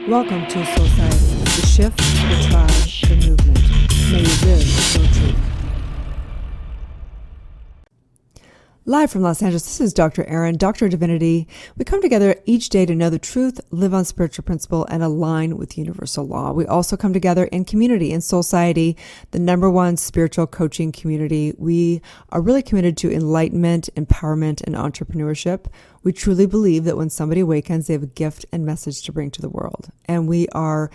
Welcome to SOULCIETE, the shift, the tribe, the movement. May you live your truth. Live from Los Angeles, this is Dr. Erin, Doctor of Divinity. We come together each day to know the truth, live on spiritual principle, and align with universal law. We also come together in community, in SOULCIETE, the #1 spiritual coaching community. We are really committed to enlightenment, empowerment, and entrepreneurship. We truly believe that when somebody awakens, they have a gift and message to bring to the world. And we are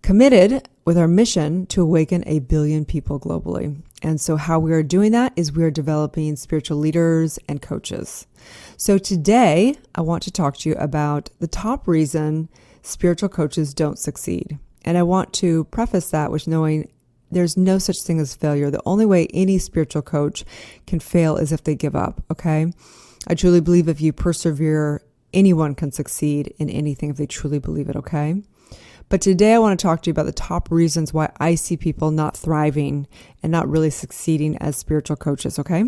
committed with our mission to awaken 1 billion people globally. And so how we are doing that is we are developing spiritual leaders and coaches. So today, I want to talk to you about the top reason spiritual coaches don't succeed. And I want to preface that with knowing there's no such thing as failure. The only way any spiritual coach can fail is if they give up, okay? I truly believe if you persevere, anyone can succeed in anything if they truly believe it, okay? But today I want to talk to you about the top reasons why I see people not thriving and not really succeeding as spiritual coaches, okay?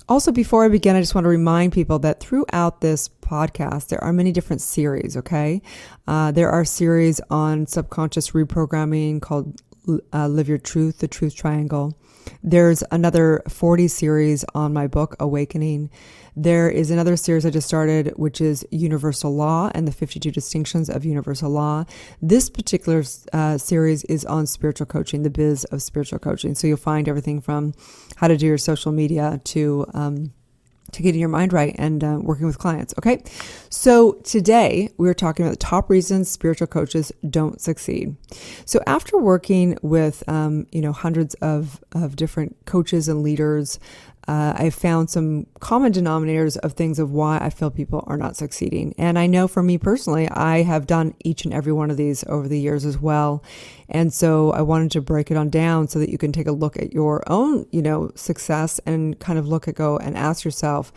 Also, before I begin, I just want to remind people that throughout this podcast, there are many different series, okay? There are series on subconscious reprogramming called Live Your Truth, the Truth Triangle. There's another 40 series on my book, Awakening. There is another series I just started, which is Universal Law and the 52 Distinctions of Universal Law. This particular series is on spiritual coaching, the biz of spiritual coaching. So you'll find everything from how to do your social media to getting your mind right and working with clients. Okay. So today we're talking about the top reasons spiritual coaches don't succeed. So after working with, hundreds of different coaches and leaders, I found some common denominators of things of why I feel people are not succeeding. And I know for me personally, I have done each and every one of these over the years as well. And so I wanted to break it on down so that you can take a look at your own, success and kind of go and ask yourself,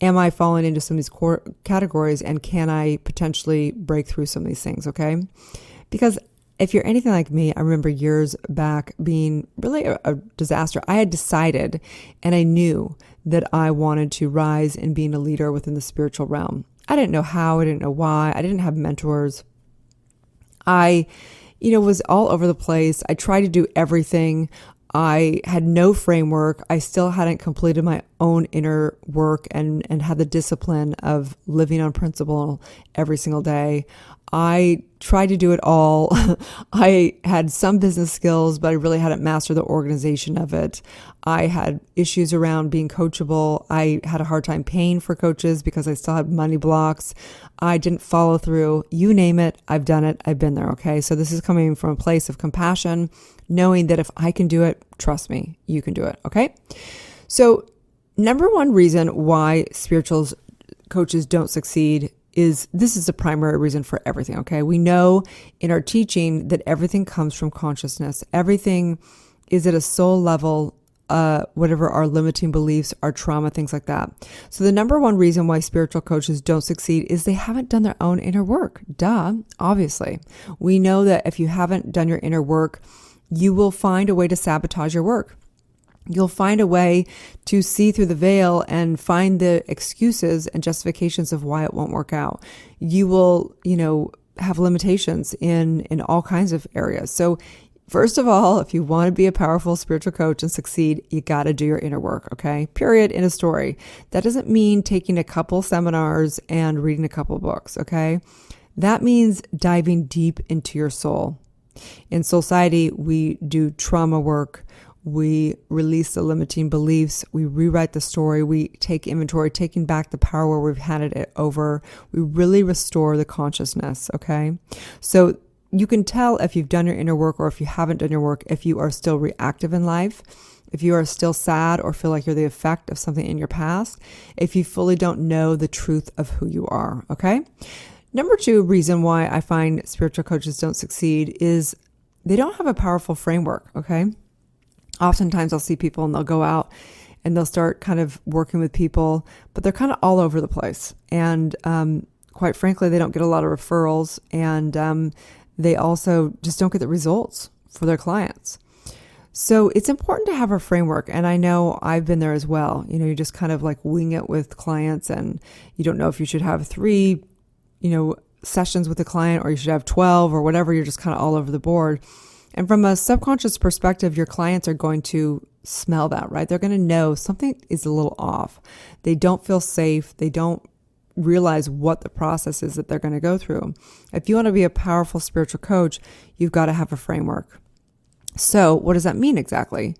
am I falling into some of these core categories and can I potentially break through some of these things? Okay. Because if you're anything like me, I remember years back being really a disaster. I had decided and I knew that I wanted to rise in being a leader within the spiritual realm. I didn't know how, I didn't know why, I didn't have mentors. I, was all over the place. I tried to do everything. I had no framework. I still hadn't completed my own inner work and had the discipline of living on principle every single day. I tried to do it all. I had some business skills, but I really hadn't mastered the organization of it. I had issues around being coachable. I had a hard time paying for coaches because I still had money blocks. I didn't follow through. You name it, I've done it. I've been there, okay? So this is coming from a place of compassion, knowing that if I can do it, trust me, you can do it, okay? So #1 reason why spiritual coaches don't succeed is this is the primary reason for everything, okay? We know in our teaching that everything comes from consciousness. Everything is at a soul level, whatever our limiting beliefs, our trauma, things like that. So the #1 reason why spiritual coaches don't succeed is they haven't done their own inner work. Duh, obviously. We know that if you haven't done your inner work, you will find a way to sabotage your work. You'll find a way to see through the veil and find the excuses and justifications of why it won't work out. You will, have limitations in all kinds of areas. So first of all, if you want to be a powerful spiritual coach and succeed, you got to do your inner work, okay? Period, in a story. That doesn't mean taking a couple seminars and reading a couple books, okay? That means diving deep into your soul. In SOULCIETE, we do trauma work. We release the limiting beliefs. We rewrite the story. We take inventory, taking back the power where we've handed it over. We really restore the consciousness, okay? So you can tell if you've done your inner work or if you haven't done your work, if you are still reactive in life, if you are still sad or feel like you're the effect of something in your past, if you fully don't know the truth of who you are, okay? #2 reason why I find spiritual coaches don't succeed is they don't have a powerful framework, okay? Oftentimes I'll see people and they'll go out and they'll start kind of working with people, but they're kind of all over the place. And quite frankly, they don't get a lot of referrals and they also just don't get the results for their clients. So it's important to have a framework. And I know I've been there as well. You just kind of wing it with clients and you don't know if you should have 3 sessions with the client, or you should have 12 or whatever. You're just kind of all over the board. And from a subconscious perspective, your clients are going to smell that, right? They're going to know something is a little off. They don't feel safe. They don't realize what the process is that they're going to go through. If you want to be a powerful spiritual coach, you've got to have a framework. So what does that mean exactly?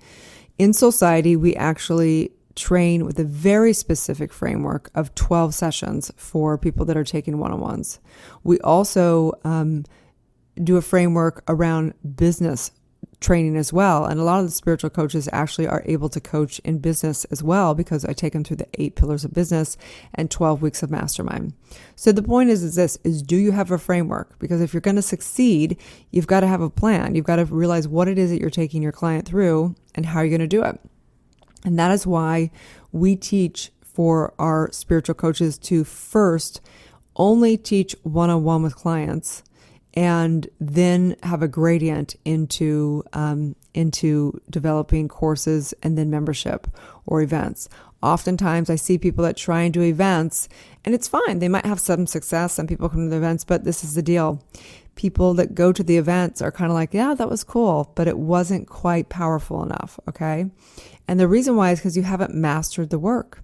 In SOULCIETE, we actually train with a very specific framework of 12 sessions for people that are taking one-on-ones. We also do a framework around business training as well. And a lot of the spiritual coaches actually are able to coach in business as well, because I take them through the 8 pillars of business and 12 weeks of mastermind. So the point is do you have a framework? Because if you're going to succeed, you've got to have a plan. You've got to realize what it is that you're taking your client through and how you're going to do it. And that is why we teach for our spiritual coaches to first only teach one-on-one with clients, and then have a gradient into developing courses and then membership or events. Oftentimes I see people that try and do events, and it's fine. They might have some success. Some people come to the events, but this is the deal. People that go to the events are kind of like, yeah, that was cool, but it wasn't quite powerful enough, okay? And the reason why is because you haven't mastered the work.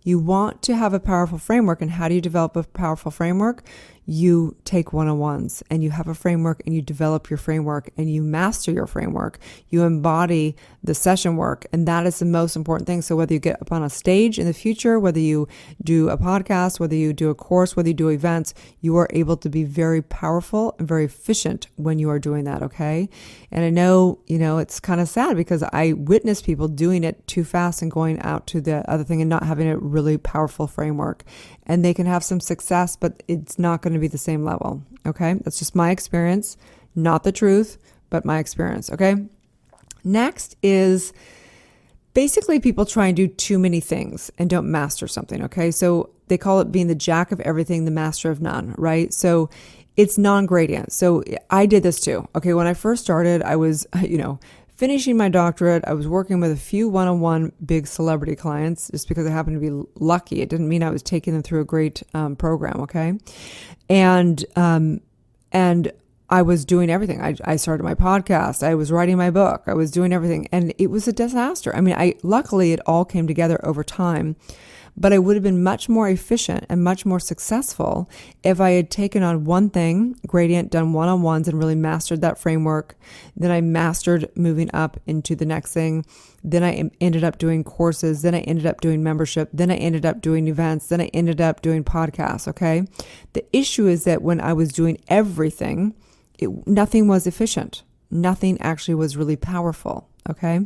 You want to have a powerful framework. And how do you develop a powerful framework? You take one-on-ones and you have a framework, and you develop your framework, and you master your framework. You embody the session work. And that is the most important thing. So whether you get up on a stage in the future, whether you do a podcast, whether you do a course, whether you do events, you are able to be very powerful and very efficient when you are doing that. Okay. And I know, it's kind of sad because I witness people doing it too fast and going out to the other thing and not having a really powerful framework. And they can have some success, but it's not going to be the same level. Okay. That's just my experience, not the truth, but my experience. Okay. Next is basically people try and do too many things and don't master something. Okay. So they call it being the jack of everything, the master of none, right? So it's non-gradient. So I did this too. Okay. When I first started, I was, finishing my doctorate. I was working with a few one-on-one big celebrity clients just because I happened to be lucky. It didn't mean I was taking them through a great program. Okay. And I was doing everything. I started my podcast. I was writing my book. I was doing everything. And it was a disaster. I mean, luckily it all came together over time, but I would have been much more efficient and much more successful if I had taken on one thing, gradient, done one-on-ones, and really mastered that framework. Then I mastered moving up into the next thing. Then I ended up doing courses. Then I ended up doing membership. Then I ended up doing events. Then I ended up doing podcasts. Okay. The issue is that when I was doing everything, nothing was efficient. Nothing actually was really powerful. Okay.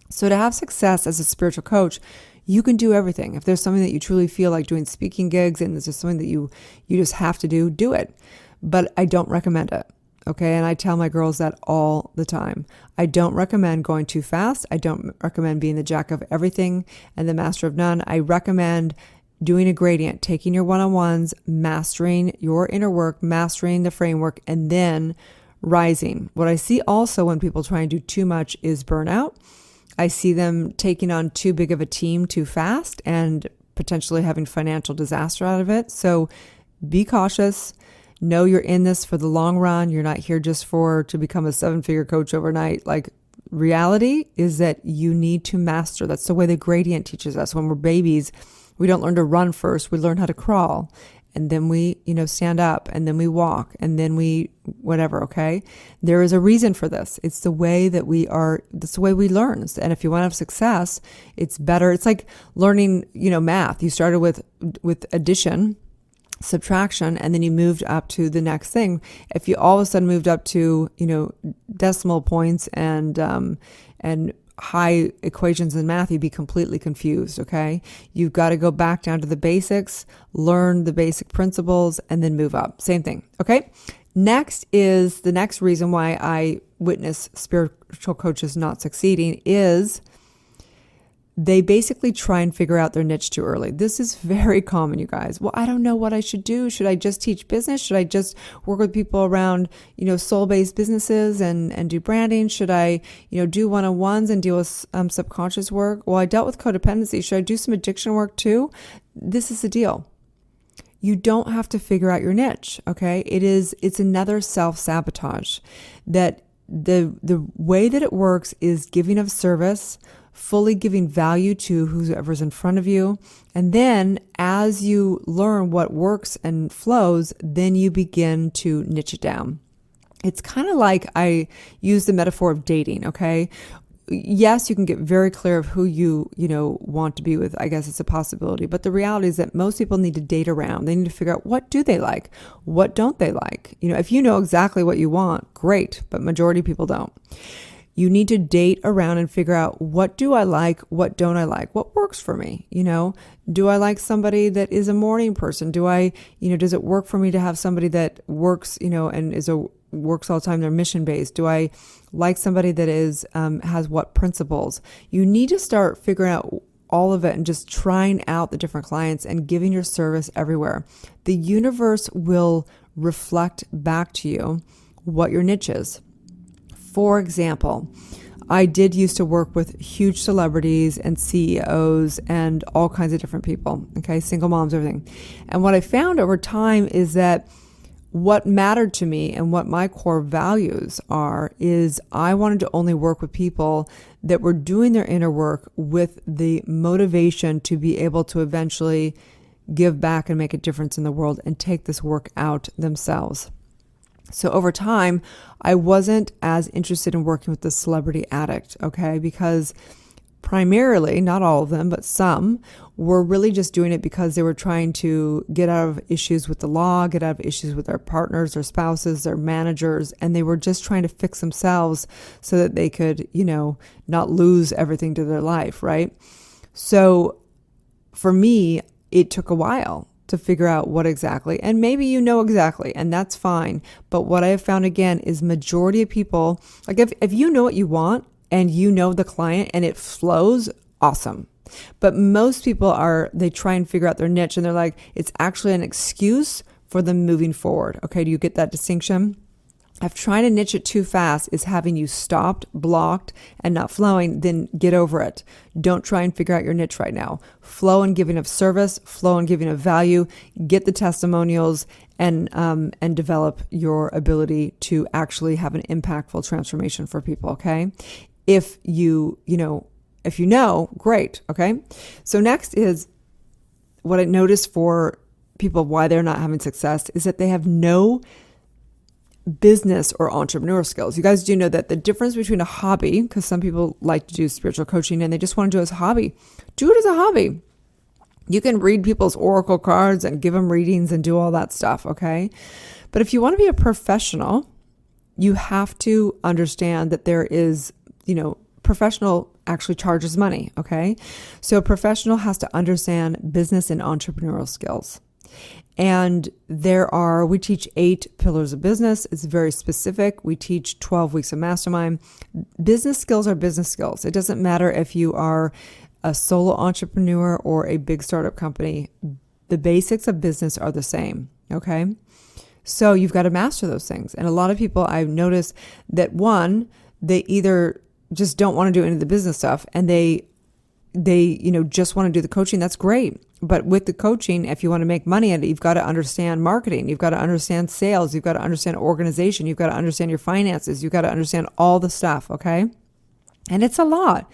So to have success as a spiritual coach, you can do everything. If there's something that you truly feel like doing, speaking gigs, and there's just something that you just have to do it. But I don't recommend it. Okay. And I tell my girls that all the time. I don't recommend going too fast. I don't recommend being the jack of everything and the master of none. I recommend doing a gradient, taking your one-on-ones, mastering your inner work, mastering the framework, and then rising. What I see also when people try and do too much is burnout. I see them taking on too big of a team too fast and potentially having financial disaster out of it. So be cautious. Know you're in this for the long run. You're not here just to become a 7-figure coach overnight. Like, reality is that you need to master. That's the way the gradient teaches us. When we're babies, we don't learn to run first. We learn how to crawl. And then we, stand up, and then we walk, and then we, whatever. Okay. There is a reason for this. It's the way that that's the way we learn. And if you want to have success, it's better. It's like learning, math. You started with addition, subtraction, and then you moved up to the next thing. If you all of a sudden moved up to, decimal points and high equations in math, you'd be completely confused. Okay. You've got to go back down to the basics, learn the basic principles, and then move up. Same thing. Okay. Next is the next reason why I witness spiritual coaches not succeeding is they basically try and figure out their niche too early. This is very common, you guys. Well, I don't know what I should do. Should I just teach business? Should I just work with people around, soul-based businesses and do branding? Should I, do one-on-ones and deal with subconscious work? Well, I dealt with codependency. Should I do some addiction work too? This is the deal. you don't have to figure out your niche. Okay. It's another self-sabotage. That the way that it works is giving of service, fully giving value to whoever's in front of you. And then as you learn what works and flows, then you begin to niche it down. It's kind of like I use the metaphor of dating, okay? Yes, you can get very clear of who you want to be with. I guess it's a possibility. But the reality is that most people need to date around. They need to figure out, what do they like? What don't they like? If you know exactly what you want, great. But majority of people don't. You need to date around and figure out, what do I like? What don't I like? What works for me? Do I like somebody that is a morning person? Does it work for me to have somebody that works, and works all the time, they're mission based? Do I like somebody that has what principles? You need to start figuring out all of it and just trying out the different clients and giving your service everywhere. The universe will reflect back to you what your niche is. For example, I did used to work with huge celebrities and CEOs and all kinds of different people, okay, single moms, everything. And what I found over time is that what mattered to me and what my core values are is I wanted to only work with people that were doing their inner work with the motivation to be able to eventually give back and make a difference in the world and take this work out themselves. So over time, I wasn't as interested in working with the celebrity addict, okay? Because primarily, not all of them, but some were really just doing it because they were trying to get out of issues with the law, get out of issues with their partners, their spouses, their managers, and they were just trying to fix themselves so that they could, not lose everything to their life, right? So for me, it took a while to figure out what exactly, and maybe exactly, and that's fine. But what I have found again is majority of people, like if you know what you want and you know the client and it flows, awesome. But most people they try and figure out their niche and they're like, it's actually an excuse for them moving forward. Okay, do you get that distinction? If trying to niche it too fast is having you stopped, blocked, and not flowing, then get over it. Don't try and figure out your niche right now. Flow and giving of service, flow and giving of value, get the testimonials, and develop your ability to actually have an impactful transformation for people, okay? If you know, great, okay? So next is what I noticed for people why they're not having success is that they have no business or entrepreneur skills. You guys do know that the difference between a hobby, because some people like to do spiritual coaching and they just want to do it as a hobby. Do it as a hobby. You can read people's oracle cards and give them readings and do all that stuff, okay? But if you want to be a professional, you have to understand that there is, professional actually charges money, okay? So a professional has to understand business and entrepreneurial skills. And we teach 8 pillars of business. It's very specific. We teach 12 weeks of mastermind. Business skills are business skills. It doesn't matter if you are a solo entrepreneur or a big startup company. The basics of business are the same. Okay. So you've got to master those things. And a lot of people, I've noticed that they either just don't want to do any of the business stuff and they just want to do the coaching. That's great. But with the coaching, if you want to make money at it, you've got to understand marketing. You've got to understand sales. You've got to understand organization. You've got to understand your finances. You've got to understand all the stuff. Okay. And it's a lot.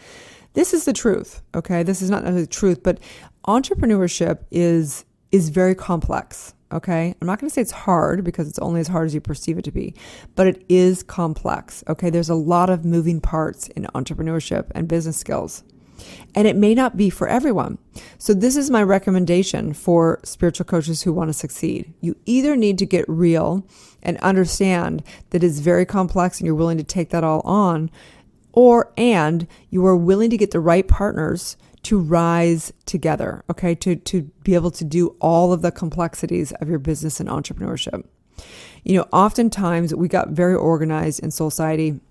This is the truth. Okay. This is not necessarily the truth, but entrepreneurship is very complex. Okay. I'm not going to say it's hard because it's only as hard as you perceive it to be, but it is complex. Okay. There's a lot of moving parts in entrepreneurship and business skills. And it may not be for everyone. So this is my recommendation for spiritual coaches who want to succeed. You either need to get real and understand that it's very complex and you're willing to take that all on, and you are willing to get the right partners to rise together, okay, to be able to do all of the complexities of your business and entrepreneurship. Oftentimes we got very organized in SOULCIETE.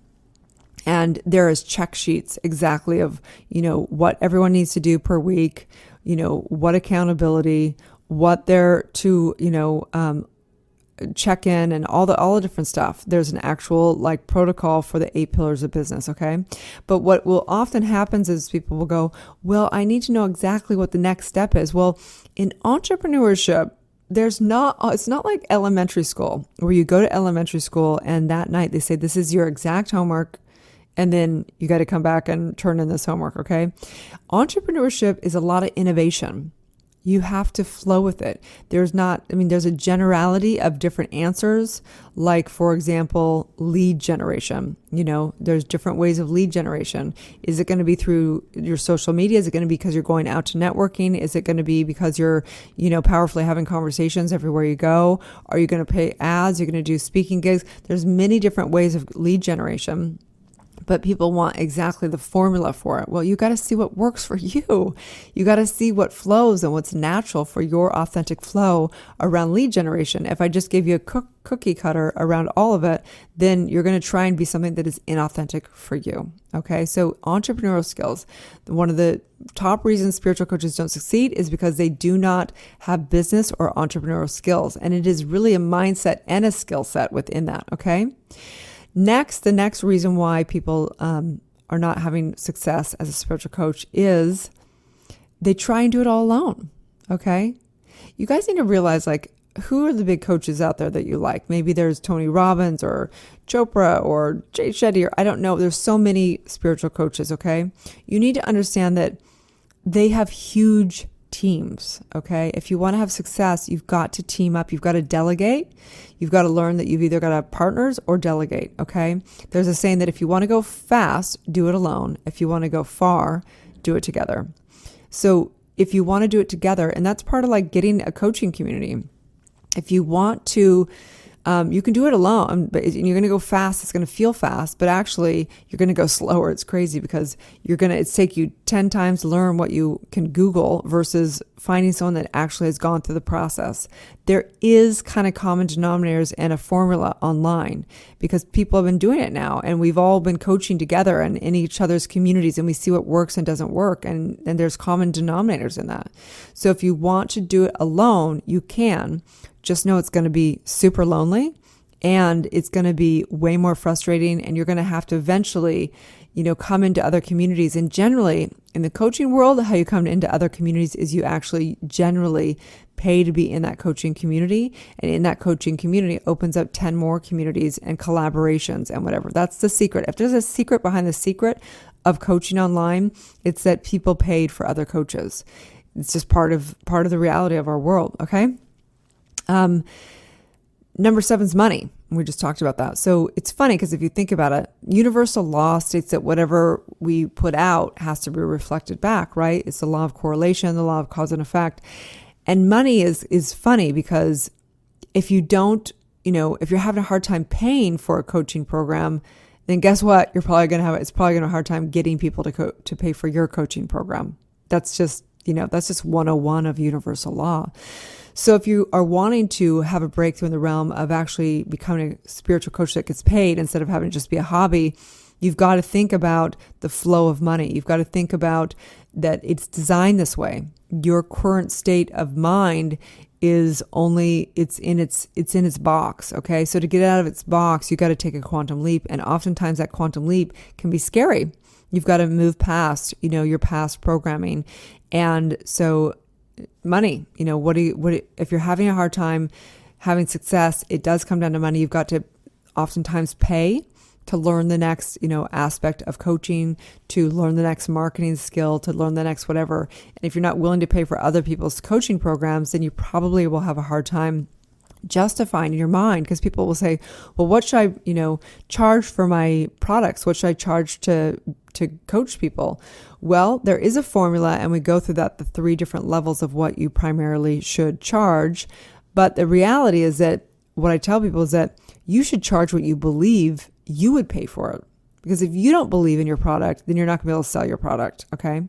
And there is check sheets exactly of, what everyone needs to do per week, what accountability, what they're to, check in and all the different stuff. There's an actual protocol for the 8 pillars of business. Okay. But what will often happens is people will go, well, I need to know exactly what the next step is. Well, in entrepreneurship, it's not like elementary school where you go to elementary school and that night they say, this is your exact homework. And then you got to come back and turn in this homework. Okay. Entrepreneurship is a lot of innovation. You have to flow with it. There's a generality of different answers. Like, for example, lead generation. There's different ways of lead generation. Is it going to be through your social media? Is it going to be because you're going out to networking? Is it going to be because you're, powerfully having conversations everywhere you go? Are you going to pay ads? You're going to do speaking gigs? There's many different ways of lead generation. But people want exactly the formula for it. Well, you got to see what works for you. You got to see what flows and what's natural for your authentic flow around lead generation. If I just gave you a cookie cutter around all of it, then you're going to try and be something that is inauthentic for you. Okay. So entrepreneurial skills, one of the top reasons spiritual coaches don't succeed is because they do not have business or entrepreneurial skills. And it is really a mindset and a skill set within that. Okay. The next reason why people are not having success as a spiritual coach is they try and do it all alone. Okay. You guys need to realize, who are the big coaches out there that you like? Maybe there's Tony Robbins or Chopra or JAYSHETTY, or I don't know. There's so many spiritual coaches. Okay. You need to understand that they have huge teams. Okay. If you want to have success, you've got to team up. You've got to delegate. You've got to learn that you've either got to have partners or delegate. Okay. There's a saying that if you want to go fast, do it alone. If you want to go far, do it together. So if you want to do it together, and that's part of getting a coaching community. If you want to, you can do it alone, but you're going to go fast. It's going to feel fast, but actually you're going to go slower. It's crazy because it's take you 10 times to learn what you can Google versus finding someone that actually has gone through the process. There is kind of common denominators and a formula online because people have been doing it now, and we've all been coaching together and in each other's communities, and we see what works and doesn't work. And there's common denominators in that. So if you want to do it alone, you can. Just know it's going to be super lonely and it's going to be way more frustrating, and you're going to have to eventually, come into other communities. And generally in the coaching world, how you come into other communities is you actually generally pay to be in that coaching community. And in that coaching community opens up 10 more communities and collaborations and whatever. That's the secret. If there's a secret behind the secret of coaching online, it's that people paid for other coaches. It's just part of the reality of our world. Okay. Number 7 is money. We just talked about that. So it's funny because if you think about it, universal law states that whatever we put out has to be reflected back, right? It's the law of correlation, the law of cause and effect. And money is funny because if you don't, if you're having a hard time paying for a coaching program, then guess what? It's probably going to have a hard time getting people to pay for your coaching program. That's just 101 of universal law. So if you are wanting to have a breakthrough in the realm of actually becoming a spiritual coach that gets paid instead of having to just be a hobby, you've got to think about the flow of money. You've got to think about that it's designed this way. Your current state of mind is it's in its box. Okay. So to get out of its box, you got to take a quantum leap. And oftentimes that quantum leap can be scary. You've got to move past, your past programming. And so money, if you're having a hard time having success, it does come down to money. You've got to oftentimes pay to learn the next, aspect of coaching, to learn the next marketing skill, to learn the next whatever. And if you're not willing to pay for other people's coaching programs, then you probably will have a hard time justifying in your mind, because people will say, well, what should I, charge for my products? What should I charge to coach people? Well, there is a formula, and we go through the 3 different levels of what you primarily should charge. But the reality is that what I tell people is that you should charge what you believe you would pay for it. Because if you don't believe in your product, then you're not going to be able to sell your product. Okay.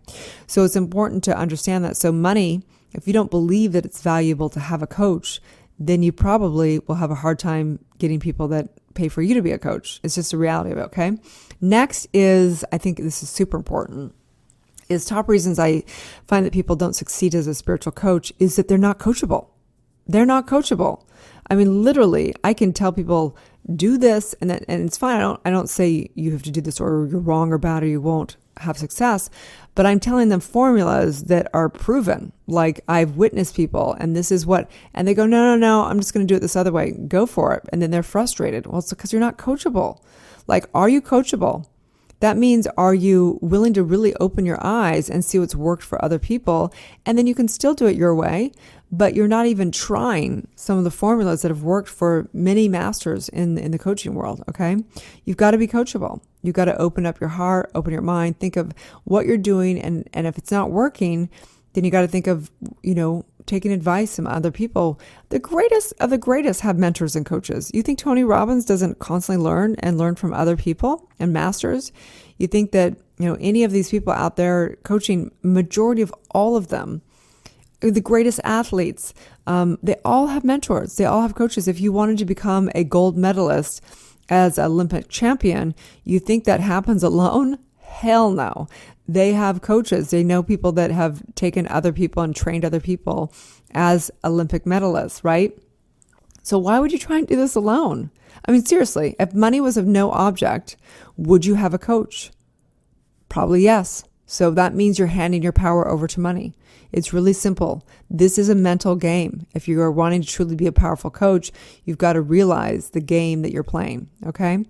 So it's important to understand that. So money, if you don't believe that it's valuable to have a coach, then you probably will have a hard time getting people that pay for you to be a coach. It's just a reality of it. Okay. Next is, I think this is super important, is top reasons I find that people don't succeed as a spiritual coach is that they're not coachable. They're not coachable. I mean, literally, I can tell people do this and it's fine. I don't say you have to do this or you're wrong or bad or you won't. have success, but I'm telling them formulas that are proven. Like, I've witnessed people and this is what, and they go, no, I'm just going to do it this other way. Go for it. And then they're frustrated. Well, it's because you're not coachable. Like, are you coachable? That means, are you willing to really open your eyes and see what's worked for other people? And then you can still do it your way, but you're not even trying some of the formulas that have worked for many masters in the coaching world, okay? You've got to be coachable. You've got to open up your heart, open your mind, think of what you're doing. And if it's not working, then you got to think of, taking advice from other people. The greatest of the greatest have mentors and coaches. You think Tony Robbins doesn't constantly learn from other people and masters? You think that, any of these people out there coaching, majority of all of them, the greatest athletes, they all have mentors. They all have coaches. If you wanted to become a gold medalist as an Olympic champion, you think that happens alone? Hell no. They have coaches. They know people that have taken other people and trained other people as Olympic medalists, right? So why would you try and do this alone? I mean, seriously, if money was of no object, would you have a coach? Probably yes. So that means you're handing your power over to money. It's really simple. This is a mental game. If you are wanting to truly be a powerful coach, you've got to realize the game that you're playing, okay?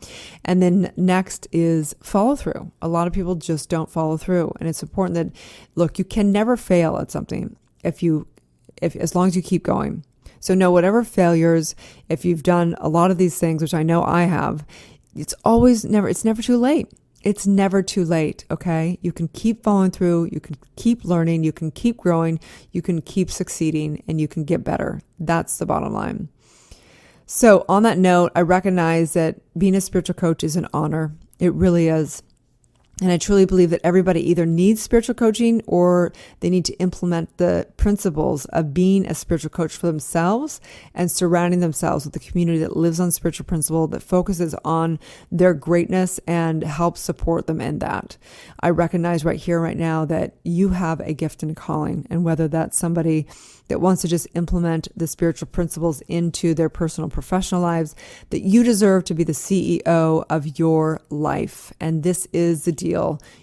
And then next is follow through. A lot of people just don't follow through. And it's important that, look, you can never fail at something if as long as you keep going. So no, whatever failures, if you've done a lot of these things, which I know I have, it's never too late. It's never too late, okay? You can keep following through, you can keep learning, you can keep growing, you can keep succeeding, and you can get better. That's the bottom line. So on that note, I recognize that being a spiritual coach is an honor. It really is. And I truly believe that everybody either needs spiritual coaching or they need to implement the principles of being a spiritual coach for themselves and surrounding themselves with a community that lives on spiritual principle, that focuses on their greatness and helps support them in that. I recognize right here, right now, that you have a gift and a calling, and whether that's somebody that wants to just implement the spiritual principles into their personal, professional lives, that you deserve to be the CEO of your life. And this is the deal.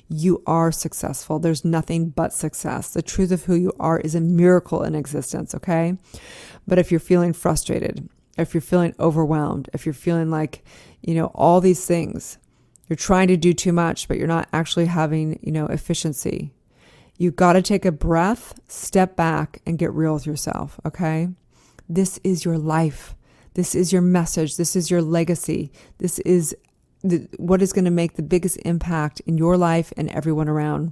You are successful. There's nothing but success. The truth of who you are is a miracle in existence, okay? But if you're feeling frustrated, if you're feeling overwhelmed, if you're feeling like, all these things, you're trying to do too much, but you're not actually having, efficiency, you've got to take a breath, step back, and get real with yourself, okay? This is your life. This is your message. This is your legacy. This is what is going to make the biggest impact in your life and everyone around.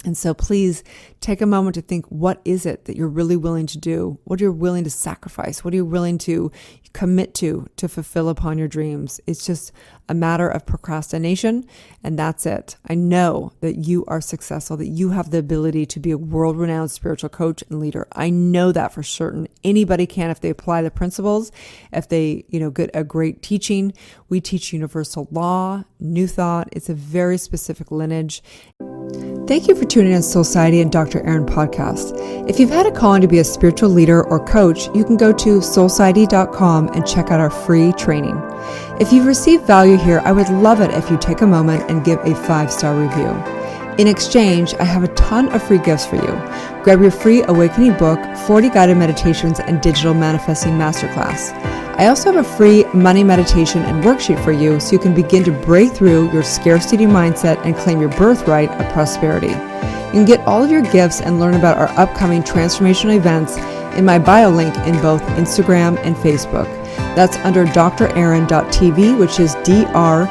And so please take a moment to think, what is it that you're really willing to do? What are you willing to sacrifice? What are you willing to commit to fulfill upon your dreams? It's just a matter of procrastination, and that's it. I know that you are successful, that you have the ability to be a world-renowned spiritual coach and leader. I know that for certain. Anybody can if they apply the principles, if they, get a great teaching. We teach universal law, new thought. It's a very specific lineage. Thank you for tuning in to SOULCIETE and Dr. Erin podcast. If you've had a calling to be a spiritual leader or coach, you can go to SOULCIETE.com and check out our free training. If you've received value here, I would love it if you take a moment and give a 5-star review. In exchange, I have a ton of free gifts for you. Grab your free awakening book, 40 guided meditations, and digital manifesting masterclass. I also have a free money meditation and worksheet for you so you can begin to break through your scarcity mindset and claim your birthright of prosperity. You can get all of your gifts and learn about our upcoming transformational events in my bio link in both Instagram and Facebook. That's under drerin.tv, which is DRERIN.tv.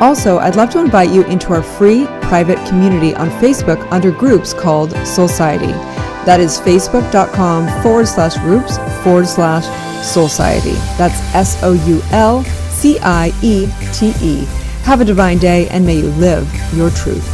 Also, I'd love to invite you into our free private community on Facebook under groups called SOULCIETE. That is facebook.com/groups/SOULCIETE. That's SOULCIETE. Have a divine day, and may you live your truth.